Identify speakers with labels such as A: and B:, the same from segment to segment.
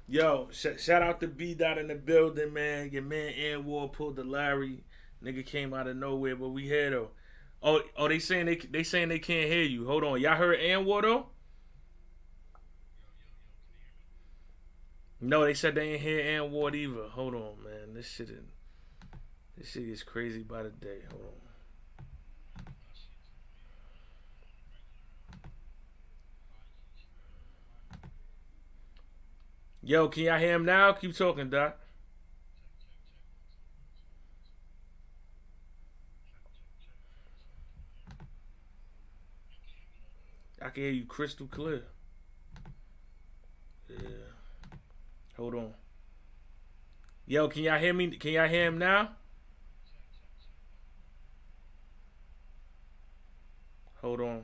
A: Yo, shout out to B Dot in the building, man. Your man Ann Ward pulled the Larry. Nigga came out of nowhere, but we here though. Oh, they saying they can't hear you. Hold on, y'all heard Ann Ward though? No, they said they ain't hear Ann Ward either. Hold on, man. This shit is crazy by the day. Hold on. Yo, can y'all hear him now? Keep talking, Doc. I can hear you crystal clear. Yeah. Hold on. Yo, can y'all hear me? Can y'all hear him now? Hold on.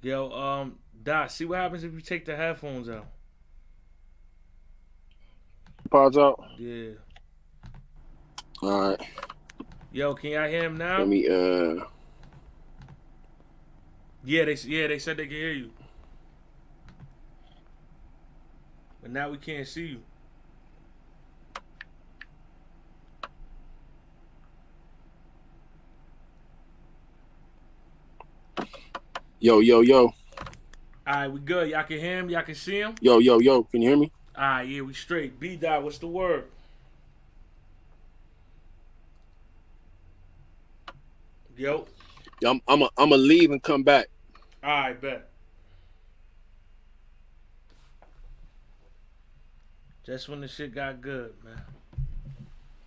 A: Yo, Doc, see what happens if you take the headphones out.
B: Pause out.
A: Yeah.
B: All right.
A: Yo, can y'all hear him
B: Let
A: now?
B: me
A: Yeah, they said they can hear you, but now we can't see you.
B: yo, yo, yo.
A: All right, we good. Y'all can hear him. Y'all can see him.
B: Yo, yo, yo. Can you hear me?
A: All right, yeah, we straight. B dot, what's the word? Yo.
B: Yeah, I'm a leave and come back.
A: All right, bet. Just when the shit got good, man.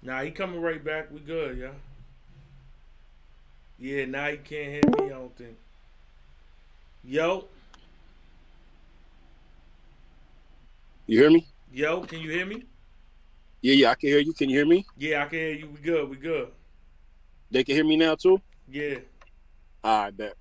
A: Nah, he coming right back. We good, yeah. Yeah, now he can't hear me. I don't think. Yo,
B: You hear me?
A: yo, can you hear me?
B: Yeah, yeah. I can hear you. Can you hear me?
A: Yeah, I can hear you. We good. We good.
B: They can hear me now too.
A: Yeah.
B: All right, bet.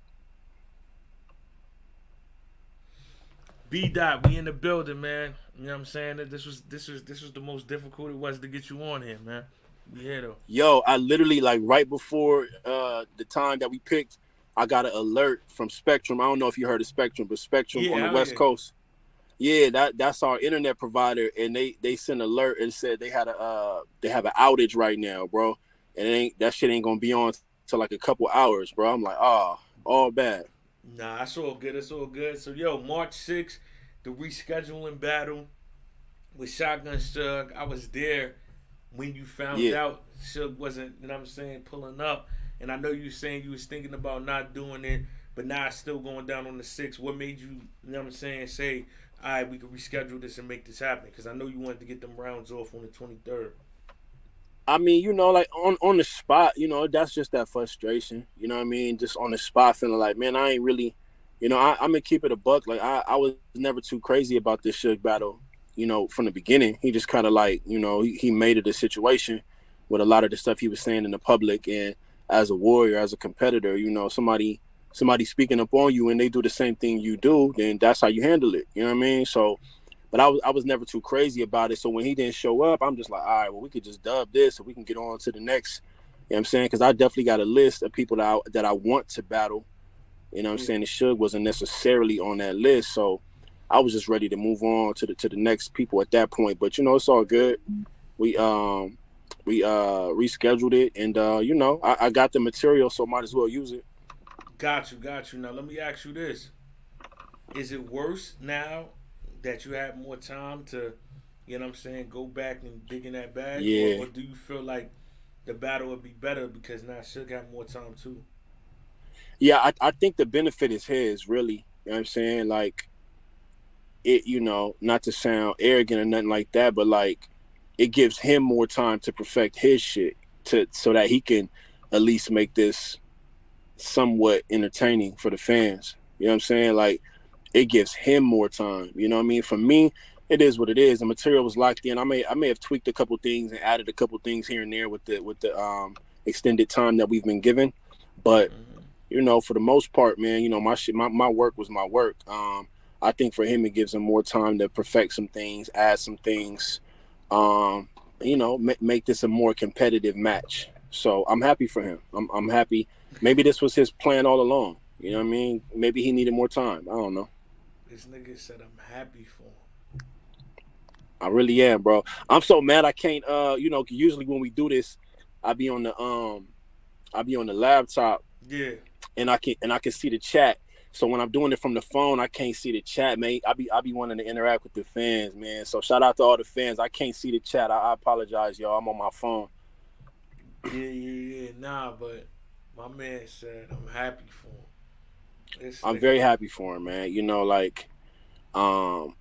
A: B dot, we in the building, man. You know what I'm saying? This was the most difficult it was to get you on here, man. We here though.
B: Yo, I literally like right before the time that we picked, I got an alert from Spectrum. I don't know if you heard of Spectrum, but Spectrum on
A: Yeah,
B: the
A: hell
B: West
A: yeah.
B: Coast. Yeah, that's our internet provider, and they sent an alert and said they have an outage right now, bro, and that shit ain't gonna be on till like a couple hours, bro. I'm like, all bad.
A: Nah, it's all good. It's all good. So yo, March 6th, the rescheduling battle with Shotgun Shug. I was there when you found
B: Yeah,
A: out Shug wasn't, you know what I'm saying, pulling up. And I know you saying you was thinking about not doing it, but now it's still going down on the 6th. What made you know what I'm saying, say, all right, we can reschedule this and make this happen? Because I know you wanted to get them rounds off on the 23rd.
B: I mean, like on the spot, that's just that frustration. You know what I mean? Just on the spot, feeling like, man, I ain't really, I'm gonna keep it a buck. Like I was never too crazy about this Suge battle. From the beginning, he just kind of like, he made it a situation with a lot of the stuff he was saying in the public, and as a warrior, as a competitor, somebody speaking up on you, and they do the same thing you do, then that's how you handle it. You know what I mean? So but I was never too crazy about it. So when he didn't show up, I'm just like, all right, well, we could just dub this so we can get on to the next. You know what I'm saying? Because I definitely got a list of people that I want to battle. You know what I'm
A: Yeah.
B: saying? The Suge wasn't necessarily on that list. So I was just ready to move on to the next people at that point. But it's all good. We rescheduled it, and I got the material, so might as well use it.
A: Got you, got you. Now let me ask you this: is it worse now that you have more time to, you know what I'm saying, go back and dig in that bag,
B: Yeah.
A: or do you feel like the battle would be better because now Suge have more time too?
B: Yeah, I think the benefit is his, really. You know what I'm saying? Like, not to sound arrogant or nothing like that, but like it gives him more time to perfect his shit to so that he can at least make this somewhat entertaining for the fans. You know what I'm saying? Like it gives him more time. You know what I mean? For me, it is what it is. The material was locked in. I may have tweaked a couple things and added a couple things here and there with the extended time that we've been given. But
A: Mm-hmm.
B: for the most part, man, my shit, my work was my work. I think for him, it gives him more time to perfect some things, add some things. Um, make this a more competitive match. So I'm happy for him. I'm happy. Maybe this was his plan all along. You know what I mean? Maybe he needed more time. I don't know.
A: This nigga said I'm happy for him.
B: I really am, bro. I'm so mad I can't. Usually when we do this, I be on the I be on the laptop
A: Yeah.
B: and I can see the chat. So when I'm doing it from the phone, I can't see the chat, mate. I be wanting to interact with the fans, man. So shout out to all the fans. I can't see the chat. I apologize, y'all. I'm on my phone.
A: Yeah. Nah, but my man said I'm happy for him. This
B: I'm
A: nigga.
B: very happy for him, man. Um,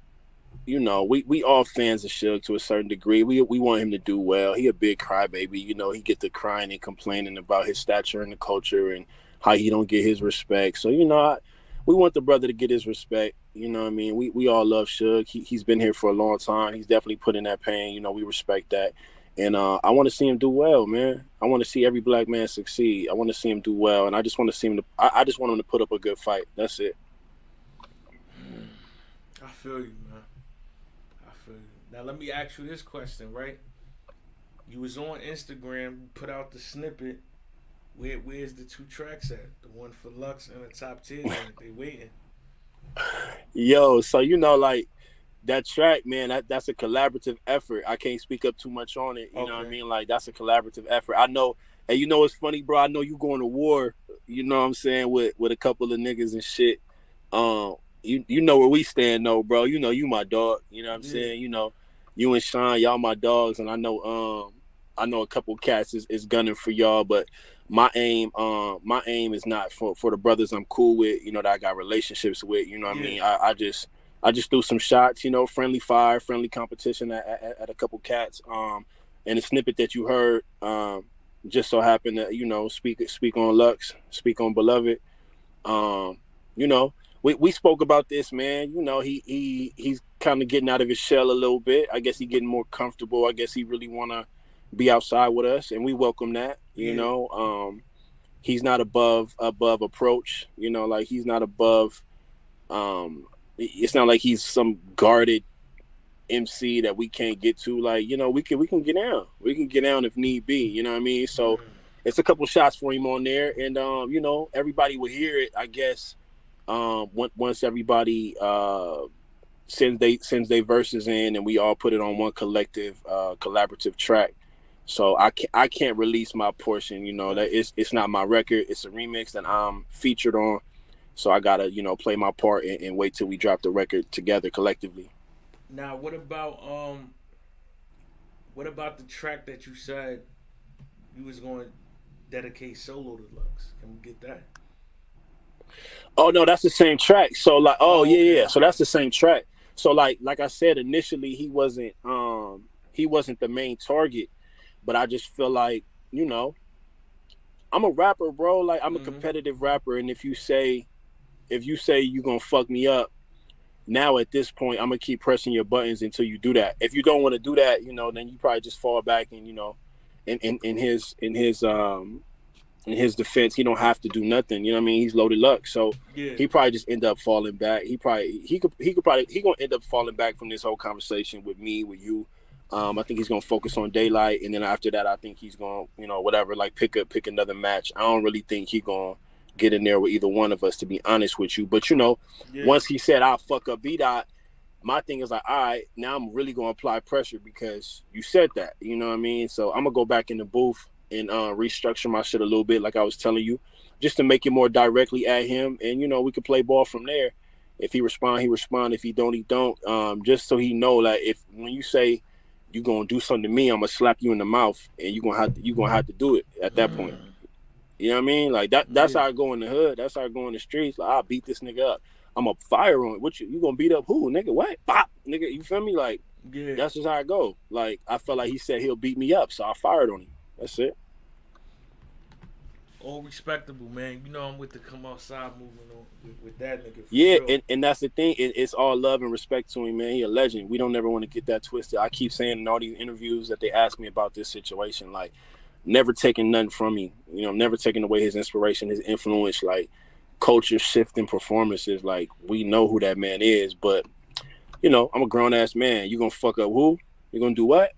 B: we all fans of Suge to a certain degree. We want him to do well. He a big crybaby. He get to crying and complaining about his stature in the culture and how he don't get his respect. So we want the brother to get his respect. You know what I mean? We all love Suge. He's been here for a long time. He's definitely put in that pain. We respect that. And I want to see him do well, man. I want to see every black man succeed. I want to see him do well, and I just want to see him. I just want him to put up a good fight. That's it.
A: I feel you, man. I feel you. Now let me ask you this question, right? You was on Instagram, put out the snippet. Where's the two tracks at? The one for Lux and the top tier joint. They waiting.
B: Yo, so like that track, man, that's a collaborative effort. I can't speak up too much on it. You know what I
A: Okay.
B: mean? Like that's a collaborative effort. I know, and it's funny, bro. I know you going to war. You know what I'm saying with a couple of niggas and shit. You know where we stand, though, bro. You my dog. You know what I'm
A: Yeah.
B: saying? You and Sean, y'all my dogs, and I know a couple cats is gunning for y'all, but my aim is not for the brothers I'm cool with, that I got relationships with. You know what I
A: Yeah.
B: mean? I just threw some shots, friendly fire, friendly competition at a couple cats. And the snippet that you heard, just so happened to, speak on Lux, speak on Beloved. Um, you know, we spoke about this, man. He's kind of getting out of his shell a little bit. I guess he's getting more comfortable. I guess he really wanna be outside with us, and we welcome that.
A: Yeah.
B: He's not above approach. Like he's not above. It's not like he's some guarded MC that we can't get to. Like we can get down. We can get down if need be. You know what I mean? So
A: Mm.
B: it's a couple shots for him on there, and everybody will hear it. I guess once everybody sends they verses in, and we all put it on one collective collaborative track. So I can't release my portion. That
A: Right.
B: it's not my record. It's a remix that I'm featured on. So I gotta play my part and wait till we drop the record together collectively.
A: Now, what about the track that you said you was going to dedicate solo to Lux? Can we get that?
B: Oh no, that's the same track. So like, oh
A: Oh,
B: yeah,
A: okay,
B: yeah. So
A: okay.
B: that's the same track. So like I said initially, he wasn't the main target, but I just feel like I'm a rapper, bro. Like I'm a
A: Mm-hmm.
B: competitive rapper, and if you say you gonna fuck me up, now at this point, I'm gonna keep pressing your buttons until you do that. If you don't want to do that, then you probably just fall back and in his defense, he don't have to do nothing. You know what I mean? He's loaded luck, so
A: Yeah.
B: he probably just end up falling back. He gonna end up falling back from this whole conversation with me, with you. I think he's gonna focus on daylight, and then after that, I think he's gonna, whatever, like pick another match. I don't really think he gonna get in there with either one of us, to be honest with you. But
A: Yeah.
B: once he said I'll fuck up B Dot, my thing is like, all right, now I'm really gonna apply pressure because you said that. You know what I mean? So I'm gonna go back in the booth and restructure my shit a little bit, like I was telling you, just to make it more directly at him, and we could play ball from there. If he respond, he respond. If he don't, he don't. Just so he know, like, if when you say you gonna do something to me, I'm gonna slap you in the mouth, and you gonna have to do it at that point. You know what I mean? Like that's
A: Yeah.
B: how I go in the hood. That's how I go in the streets. Like I'll beat this nigga up. I'm a fire on it. What you gonna beat up who, nigga? What? Bop, nigga. You feel me? Like
A: Yeah.
B: that's just how I go. Like I felt like he said he'll beat me up, so I fired on him. That's it.
A: All respectable, man. You know I'm with the come outside movement with that nigga for
B: Yeah,
A: sure.
B: and that's the thing. It's all love and respect to him, man. He a legend. We don't ever want to get that twisted. I keep saying in all these interviews that they ask me about this situation, like never taking nothing from him. Never taking away his inspiration, his influence, like culture shifting performances. Like we know who that man is, but I'm a grown ass man. You gonna fuck up who? You gonna do what?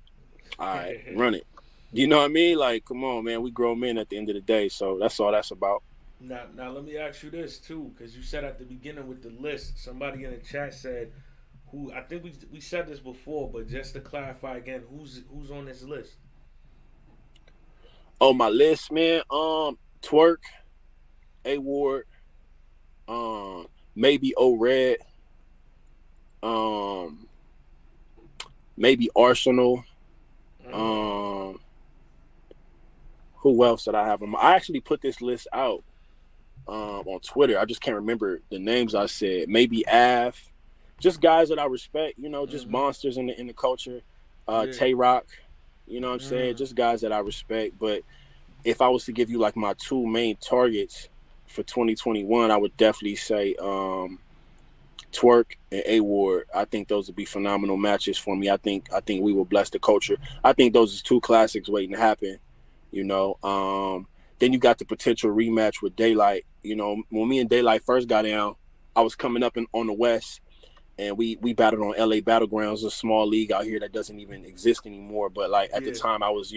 B: All right, run it. You know what I mean? Like, come on, man. We grown men at the end of the day, so that's all that's about.
A: Now let me ask you this too, because you said at the beginning with the list, somebody in the chat said who I think we said this before, but just to clarify again, who's on this list?
B: On my list, man. Twerk, A Ward, maybe O Red, um, maybe Arsenal.
A: Mm,
B: Um, who else did I have? I actually put this list out on Twitter. I just can't remember the names I said. Maybe Av, just guys that I respect. You know, just
A: mm-hmm.
B: monsters in the culture.
A: Yeah.
B: Tay Rock. You know what I'm saying?
A: Mm,
B: Just guys that I respect. But if I was to give you like my two main targets for 2021, I would definitely say Twerk and A Ward. I think those would be phenomenal matches for me. I think we will bless the culture. I think those are two classics waiting to happen. You know, then you got the potential rematch with Daylight. You know, when me and Daylight first got down, I was coming up on the West, and we battled on LA Battlegrounds, a small league out here that doesn't even exist anymore. But like at the
A: yeah.
B: time, I was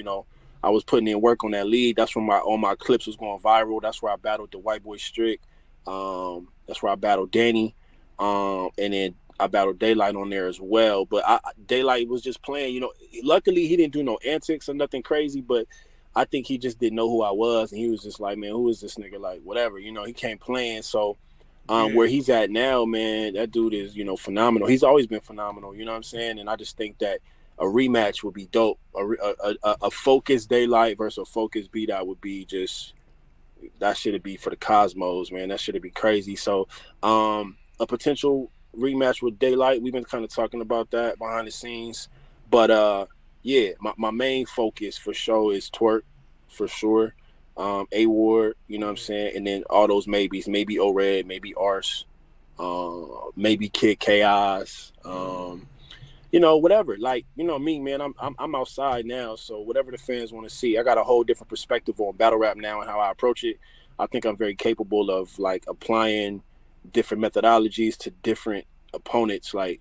B: putting in work on that league. That's when all my clips was going viral. That's where I battled the White Boy Strick. That's where I battled Danny, and then I battled Daylight on there as well. But Daylight was just playing. You know, luckily he didn't do no antics or nothing crazy, but I think he just didn't know who I was, and he was just like, man, who is this nigga? Like, whatever, you know, he came playing. So
A: Yeah.
B: where he's at now, man, that dude is, you know, phenomenal. He's always been phenomenal, you know what I'm saying? And I just think that a rematch would be dope. A focused Daylight versus a focused B Dot would be just that should be for the cosmos, man. That should be crazy. So, a potential rematch with Daylight. We've been kind of talking about that behind the scenes, but yeah, my main focus for sure is Twerk, for sure. A Ward, you know what I'm
A: Mm,
B: saying, and then all those maybes, maybe O Red, maybe Ars, maybe Kid Chaos.
A: mm,
B: You know, whatever. Like, you know me, man. I'm outside now, so whatever the fans want to see, I got a whole different perspective on battle rap now and how I approach it. I think I'm very capable of like applying different methodologies to different opponents. Like,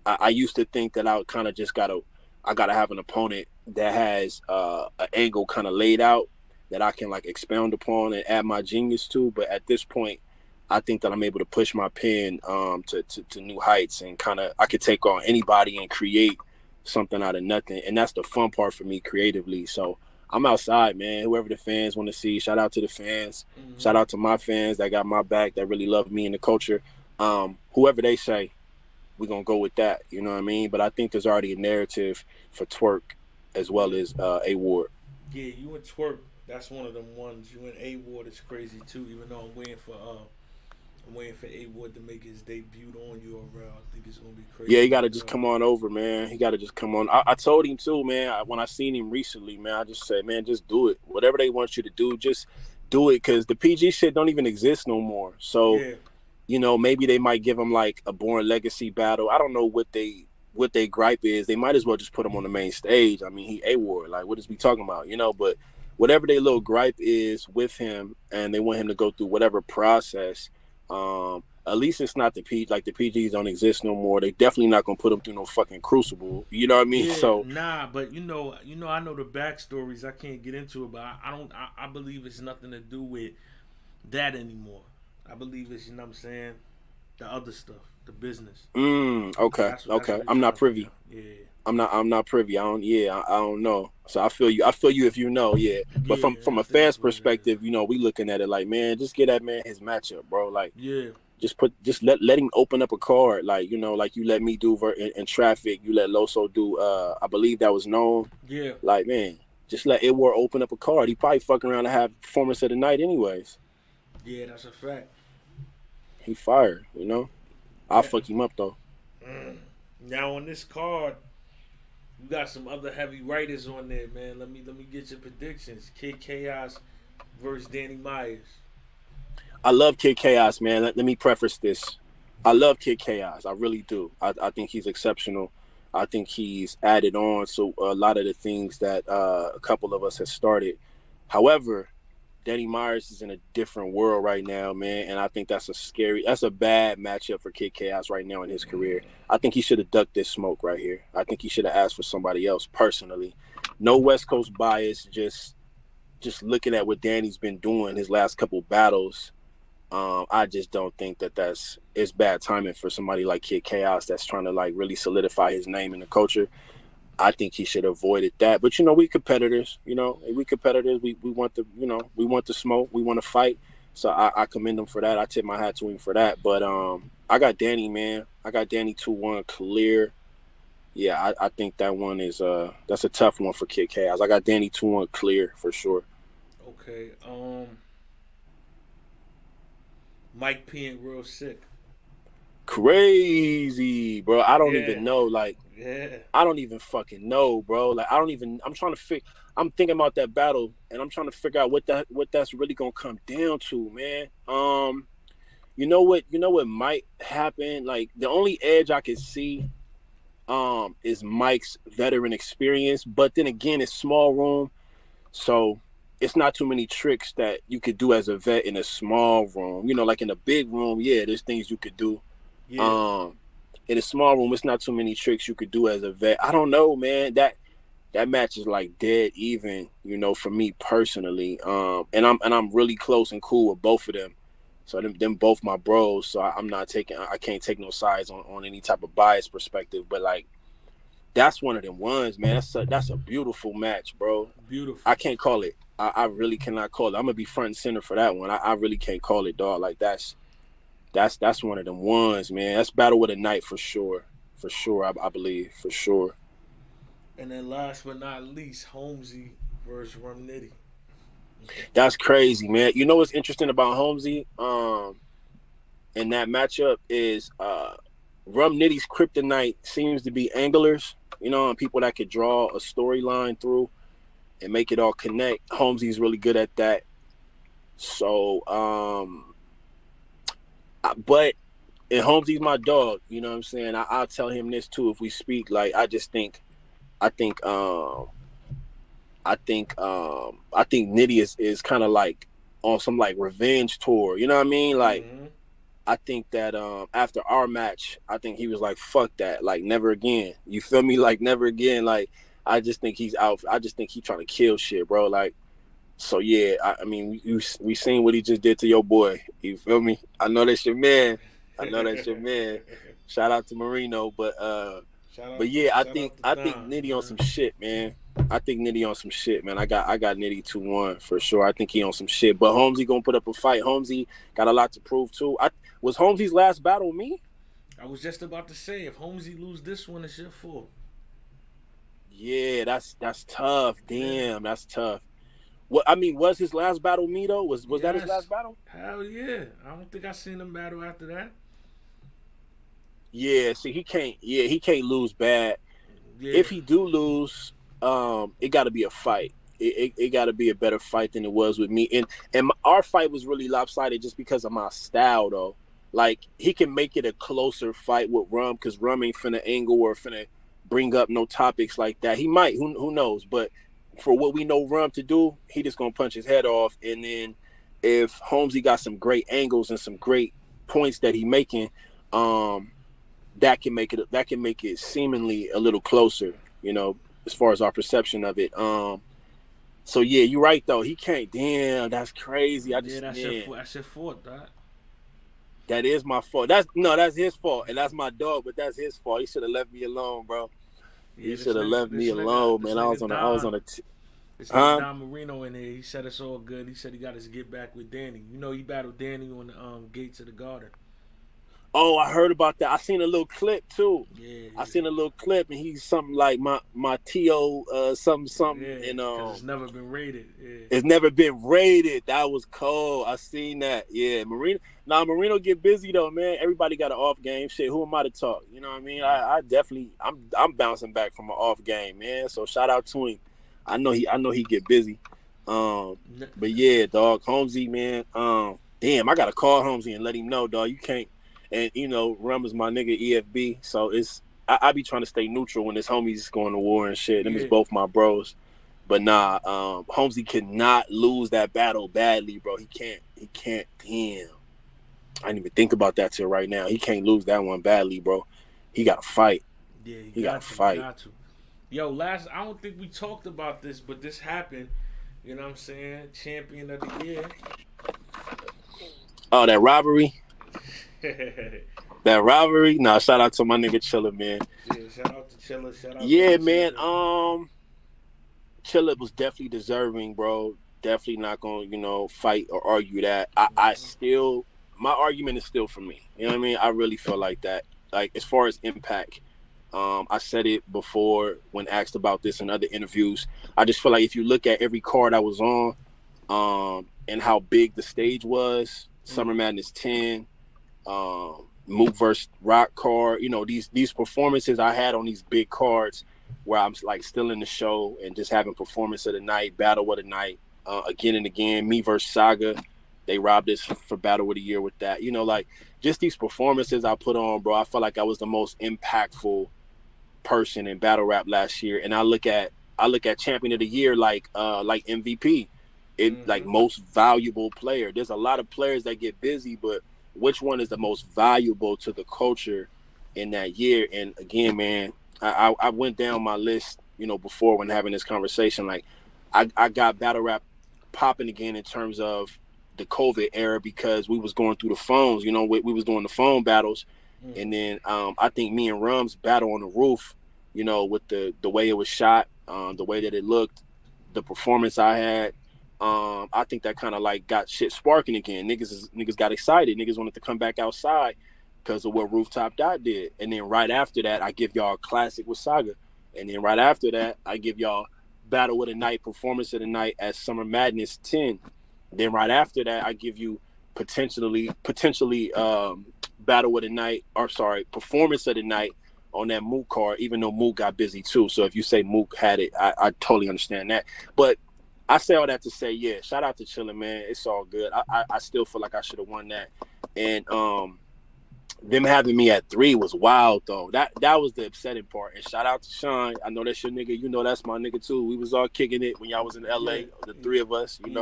B: I used to think that I gotta have an opponent that has an angle kind of laid out that I can like expound upon and add my genius to. But at this point, I think that I'm able to push my pen to new heights, and kind of I could take on anybody and create something out of nothing. And that's the fun part for me creatively. So I'm outside, man. Whoever the fans want to see, shout out to the fans. Shout
A: mm-hmm.
B: out to my fans that got my back, that really love me and the culture. Whoever they say, we're gonna go with that. You know what I mean? But I think there's already a narrative for Twerk as well
A: Yeah.
B: as A Ward.
A: Yeah, you and Twerk, that's one of them ones. You and A Ward is crazy too, even though I'm waiting for A Ward to make his debut on URL. I think it's gonna be
B: Yeah, he
A: crazy
B: got
A: as
B: to just
A: well.
B: come on over, man. He got to just come on. I told him too, man. When I seen him recently, man, I just said, man, just do it. Whatever they want you to do, just do it. Because the PG shit don't even exist no more. So
A: Yeah.
B: you know, maybe they might give him like a Born Legacy battle. I don't know what they gripe is. They might as well just put him on the main stage. I mean, he A Ward. Like, what is we talking about? You know, but whatever their little gripe is with him, and they want him to go through whatever process. At least it's not the PGs don't exist no more. They definitely not gonna put him through no fucking crucible. You know what I mean?
A: Yeah,
B: So
A: nah, but I know the backstories. I can't get into it, but I don't. I believe it's nothing to do with that anymore. I believe it's, you know what I'm saying, the other stuff, the business.
B: okay,
A: That's what
B: okay.
A: they're
B: I'm
A: trying
B: not
A: to figure
B: privy.
A: out. Yeah,
B: I'm not privy. I don't. Yeah, I don't know. So I feel you. I feel you if you know. Yeah, but
A: yeah,
B: from
A: I
B: a
A: think that's
B: fan's
A: what it is.
B: perspective, you know, we looking at it like, man, just get that man his matchup, bro. Like,
A: Yeah,
B: just let him open up a card, like you know, like you let me do in traffic. You let Loso do. I believe that was known.
A: yeah,
B: Like, man, just let Edward open up a card. He probably fucking around to have performance of the night, anyways.
A: yeah. That's a fact.
B: He fired. You know, I'll
A: Yeah.
B: fuck him up though.
A: Mm. Now on this card, you got some other heavy writers on there, man. Let me get your predictions. Kid Chaos versus Danny Myers.
B: I love Kid Chaos, man. Let me preface this. I love Kid Chaos. I really do. I think he's exceptional. I think he's added on to a lot of the things that a couple of us have started. However, Danny Myers is in a different world right now, man, and I think that's a bad matchup for Kid Chaos right now in his career. I think he should have ducked this smoke right here. I think he should have asked for somebody else personally. No West Coast bias, just looking at what Danny's been doing his last couple battles. I just don't think it's bad timing for somebody like Kid Chaos that's trying to like really solidify his name in the culture. I think he should have avoided that. But we competitors. We competitors. We want the we want the smoke. We want to fight. So I commend him for that. I tip my hat to him for that. But I got Danny, man. I got Danny 2-1 clear. Yeah, I think that one is that's a tough one for Kid Chaos. I got Danny 2-1 clear for sure.
A: Okay. Mike P and Real Sick.
B: Crazy, bro. I don't
A: Yeah.
B: even know. Like,
A: Yeah.
B: I don't even fucking know, bro. Like, I don't even. I'm thinking about that battle, and I'm trying to figure out what that's really gonna come down to, man. You know what? You know what might happen? Like, the only edge I can see, is Mike's veteran experience. But then again, it's small room, so it's not too many tricks that you could do as a vet in a small room. Like in a big room, yeah, there's things you could do.
A: Yeah.
B: Um, in a small room, it's not too many tricks you could do as a vet. I don't know, man. That match is like dead even, for me personally. And I'm really close and cool with both of them. So them both my bros. So I can't take no sides on any type of bias perspective. But like, that's one of them ones, man. That's a beautiful match, bro. I
A: Beautiful.
B: can't call it. I really cannot call it. I'm gonna be front and center for that one. I really can't call it, dog. Like that's one of them ones, man. That's battle with a night for sure. For sure, I believe. For sure.
A: And then last but not least, Holmesy versus Rum Nitty.
B: That's crazy, man. You know what's interesting about Holmesy? In that matchup is Rum Nitty's kryptonite seems to be anglers, and people that could draw a storyline through and make it all connect. Holmesy's really good at that. So, but and Holmesy's my dog. You know what I'm saying? I'll tell him this too if we speak. Like, I think, I think Nitty is kind of like on some like revenge tour. You know what I mean? Like,
A: Mm-hmm.
B: I think that after our match, I think he was like, "Fuck that! Like, never again." You feel me? Like, never again. Like, I just think he's out. I just think he's trying to kill shit, bro. Like, so yeah. I mean, we seen what he just did to your boy. You feel me? I know that's your man. I know that's your man. Shout out to Marino, but yeah,
A: Shout out to
B: I think
A: Don,
B: Nitty on
A: man.
B: some shit, man. I think Nitty on some shit, man. I got Nitty 2-1 for sure. I think he on some shit. But Holmesy gonna put up a fight. Holmesy got a lot to prove too. Was Holmesy's last battle me?
A: I was just about to say, if Holmesy lose this one, it's your fault.
B: Yeah, that's tough.
A: Yeah.
B: Damn, that's tough. What I mean, was his last battle me though? Was that his
A: Yes.
B: last battle?
A: Hell yeah. I don't think I seen him battle after that.
B: Yeah. See, he can't. Yeah, he can't lose bad.
A: Yeah.
B: If he do lose, it got to be a fight. It got to be a better fight than it was with me. And our fight was really lopsided just because of my style, though. Like, he can make it a closer fight with Rum because Rum ain't finna angle or finna bring up no topics like that. He might, who knows? But for what we know Rum to do, he just gonna punch his head off. And then if Holmesy got some great angles and some great points that he making, um, that can make it seemingly a little closer, as far as our perception of it. So yeah, you're right though. He can't. Damn, that's crazy.
A: Yeah, that's your
B: Man,
A: fault. That's your fault, dog.
B: that is my fault. That's his fault, and that's my dog. But that's his fault. He should have left me alone, bro.
A: Yeah,
B: He should have left me alone,
A: this
B: man. I was
A: nigga
B: on. I was
A: Don,
B: on a.
A: this nigga
B: Huh?
A: Don Marino in here. He said it's all good. He said he got his get back with Danny. You know, he battled Danny on the gates of the garden.
B: Oh, I heard about that. I seen a little clip too.
A: Yeah,
B: I seen a little clip, and he's something like my to something,
A: yeah,
B: and
A: because it's never been rated. Yeah,
B: it's never been rated. That was cold. I seen that. Yeah, Marino. Now Marino get busy though, man. Everybody got an off game. Shit, who am I to talk? You know what I mean? I definitely. I'm bouncing back from an off game, man. So shout out to him. I know he get busy. But yeah, dog, Holmesy, man. Damn, I gotta call Holmesy and let him know, dog. You can't. And Rum is my nigga EFB. So I be trying to stay neutral when this homies going to war and shit. Them is
A: yeah.
B: both my bros. But nah, Holmesy cannot lose that battle badly, bro. He can't. He can't. Damn. I didn't even think about that till right now. He can't lose that one badly, bro. He got to fight.
A: Yeah, you
B: He got to
A: got to. You
B: fight.
A: got to. Yo, last I don't think we talked about this, but this happened. You know what I'm saying? Champion of the year.
B: Oh, that robbery.
A: Yeah,
B: That robbery. Nah, shout out to my nigga Chiller, man.
A: shout out to Chilla. Shout out to
B: Yeah,
A: Rich
B: man.
A: Nigga.
B: Chiller was definitely deserving, bro. Definitely not gonna, fight or argue that. I still, my argument is still for me. You know what I mean? I really feel like that. Like as far as impact, I said it before when asked about this in other interviews. I just feel like if you look at every card I was on, and how big the stage was, Summer Madness 10, Mook versus Rock card. These performances I had on these big cards where I'm like still in the show and just having performance of the night, battle of the night, again and again. Me versus Saga, they robbed us for battle of the year with that. Like just these performances I put on, bro. I felt like I was the most impactful person in battle rap last year, and I look at champion of the year like MVP, it like most valuable player. There's a lot of players that get busy, but which one is the most valuable to the culture in that year? And again, man, I went down my list, before when having this conversation. Like I got battle rap popping again in terms of the COVID era because we was going through the phones. We was doing the phone battles, and then I think me and Rums battle on the roof. With the way it was shot, the way that it looked, the performance I had. I think that kind of like got shit sparking again. Niggas got excited. Niggas wanted to come back outside because of what Rooftop Dot did. And then right after that, I give y'all a classic with Saga. And then right after that, I give y'all battle of the night, performance of the night at Summer Madness 10. Then right after that, I give you potentially battle of the night, or sorry, performance of the night on that Mook card, even though Mook got busy too. So if you say Mook had it, I totally understand that. But I say all that to say, yeah, shout out to Chillin', man. It's all good. I still feel like I should have won that. And them having me at 3 was wild though. That was the upsetting part. And shout out to Sean. I know that's your nigga. That's my nigga too. We was all kicking it when y'all was in LA. The three of us. We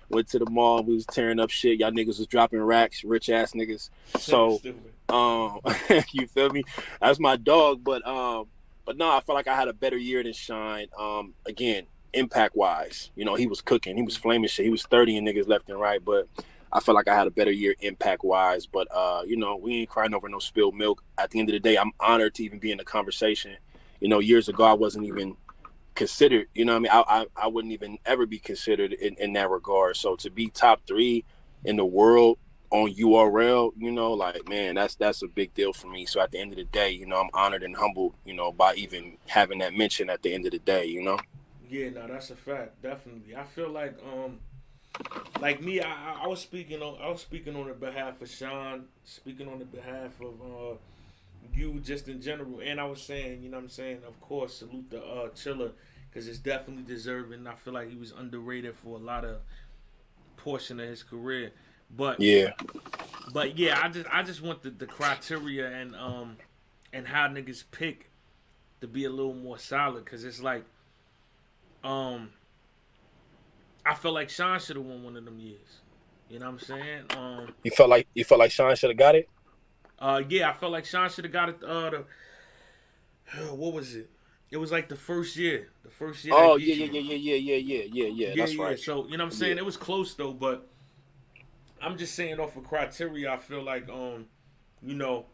B: went to the mall. We was tearing up shit. Y'all niggas was dropping racks. Rich ass niggas. So you feel me? That's my dog. But no, I felt like I had a better year than Shine. Again, impact wise, he was cooking. He was flaming shit. He was 30 and niggas left and right. But I felt like I had a better year impact wise. But we ain't crying over no spilled milk. At the end of the day, I'm honored to even be in the conversation. Years ago I wasn't even considered. I wouldn't even ever be considered in that regard. So to be top 3 in the world on URL, like, man, that's a big deal for me. So at the end of the day, I'm honored and humbled, by even having that mention at the end of the day.
A: Yeah, no, that's a fact. Definitely. I feel like me, I was speaking on the behalf of Sean, speaking on the behalf of you just in general, and I was saying, what I'm saying, of course, salute the Chiller because it's definitely deserving. I feel like he was underrated for a lot of portion of his career, but
B: Yeah.
A: yeah, I just want the criteria and how niggas pick to be a little more solid because it's like um I feel like Sean should have won one of them years. You know what I'm saying?
B: You felt like Sean should have got it?
A: Yeah, I felt like Sean should have got it. What was it? It was like the first year. The first year that
B: Oh yeah,
A: Geechee
B: yeah,
A: won.
B: yeah, yeah, yeah, yeah, yeah, yeah.
A: Yeah,
B: That's
A: yeah.
B: right.
A: So you know what I'm
B: Yeah.
A: saying? It was close though, but I'm just saying off of criteria. I feel like you know,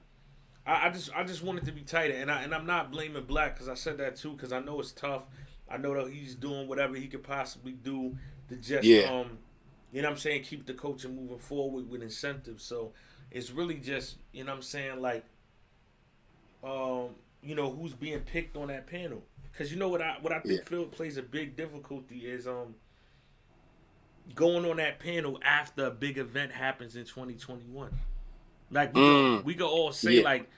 A: I just want it to be tighter, and I'm not blaming Black because I said that too because I know it's tough. I know that he's doing whatever he could possibly do to just
B: Yeah.
A: you know what I'm saying, keep the coaching moving forward with incentives. So it's really just, you know what I'm saying, like who's being picked on that panel. Cause you know what I
B: Yeah.
A: think Phil plays a big difficulty is going on that panel after a big event happens in 2021. Like
B: Mm.
A: we could all say
B: Yeah.
A: like,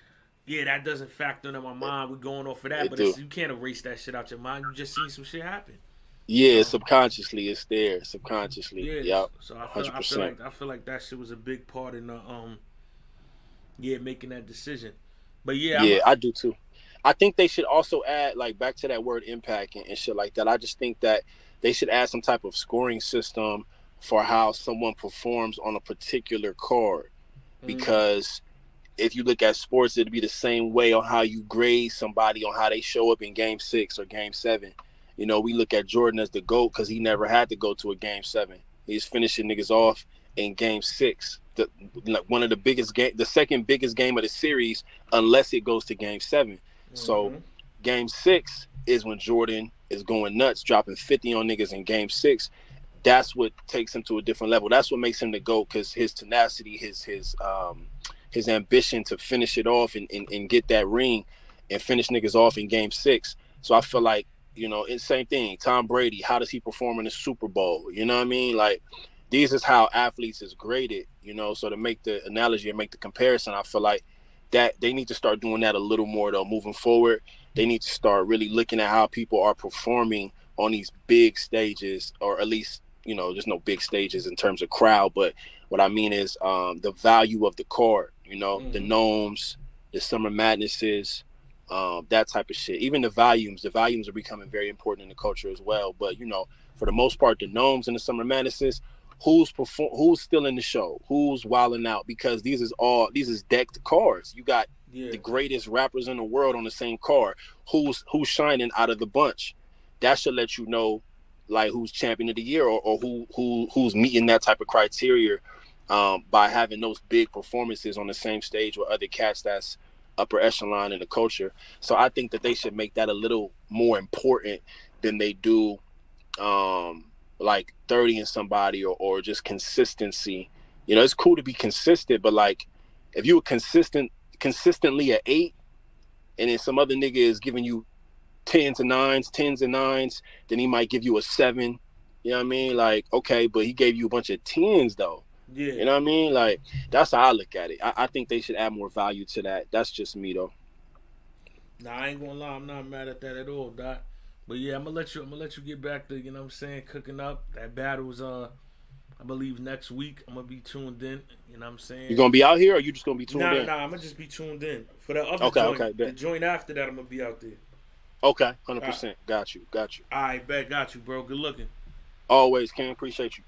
A: yeah, that doesn't factor into my mind. We're going off of that,
B: It
A: but
B: do.
A: you can't erase that shit out your mind. You just seen some shit happen.
B: Yeah.
A: So
B: Subconsciously, it's there. Subconsciously.
A: yes,
B: Yep.
A: so I feel
B: Hundred
A: I feel
B: percent.
A: like I feel like that shit was a big part in the making that decision. But yeah, I'm
B: Yeah, I do too. I think they should also add, like, back to that word impact and shit like that. I just think that they should add some type of scoring system for how someone performs on a particular card,
A: Mm.
B: because if you look at sports, it'd be the same way on how you grade somebody on how they show up in Game 6 or Game 7. You know, we look at Jordan as the GOAT because he never had to go to a Game 7. He's finishing niggas off in Game 6. One of the biggest game, the second biggest game of the series, unless it goes to Game 7. So
A: Mm-hmm.
B: Game 6 is when Jordan is going nuts, dropping 50 on niggas in Game 6. That's what takes him to a different level. That's what makes him the GOAT, because his tenacity, his ambition to finish it off and get that ring and finish niggas off in Game 6. So I feel like, you know, it's same thing. Tom Brady, how does he perform in the Super Bowl? You know what I mean? Like, these is how athletes is graded, you know. So to make the analogy and make the comparison, I feel like that they need to start doing that a little more though moving forward. They need to start really looking at how people are performing on these big stages, or at least, you know, there's no big stages in terms of crowd, but what I mean is the value of the card, you know, the
A: Mm-hmm.
B: gnomes, the summer madnesses, that type of shit. Even the volumes are becoming very important in the culture as well. But, you know, for the most part, the gnomes and the summer madnesses, who's still in the show, who's wilding out, because these is decked cards. You got
A: Yeah.
B: the greatest rappers in the world on the same card. Who's shining out of the bunch? That should let you know, like, who's champion of the year, or who's meeting that type of criteria, by having those big performances on the same stage with other cats that's upper echelon in the culture. So I think that they should make that a little more important than they do, like 30 in somebody, or just consistency. You know, it's cool to be consistent, but like, if you were consistently at 8, and then some other nigga is giving you tens and nines, then he might give you a 7. You know what I mean? Like, okay, but he gave you a bunch of tens though.
A: Yeah.
B: You know what I mean? Like, that's how I look at it. I think they should add more value to that. That's just me though.
A: Nah, I ain't gonna lie, I'm not mad at that at all, Doc. But yeah, I'm gonna let you get back to, you know what I'm saying, cooking up. That battle's I believe next week. I'm gonna be tuned in, you know what I'm
B: You
A: saying?
B: gonna be out here, or you just gonna be tuned
A: Nah,
B: in?
A: nah, I'm gonna just be tuned in. For the other
B: Okay,
A: joint,
B: okay,
A: the
B: bet.
A: joint after that, I'm gonna be out there.
B: Okay, hundred
A: Alright,
B: percent. Got you, got you.
A: alright, bet, got you, bro. Good looking.
B: Always can appreciate you.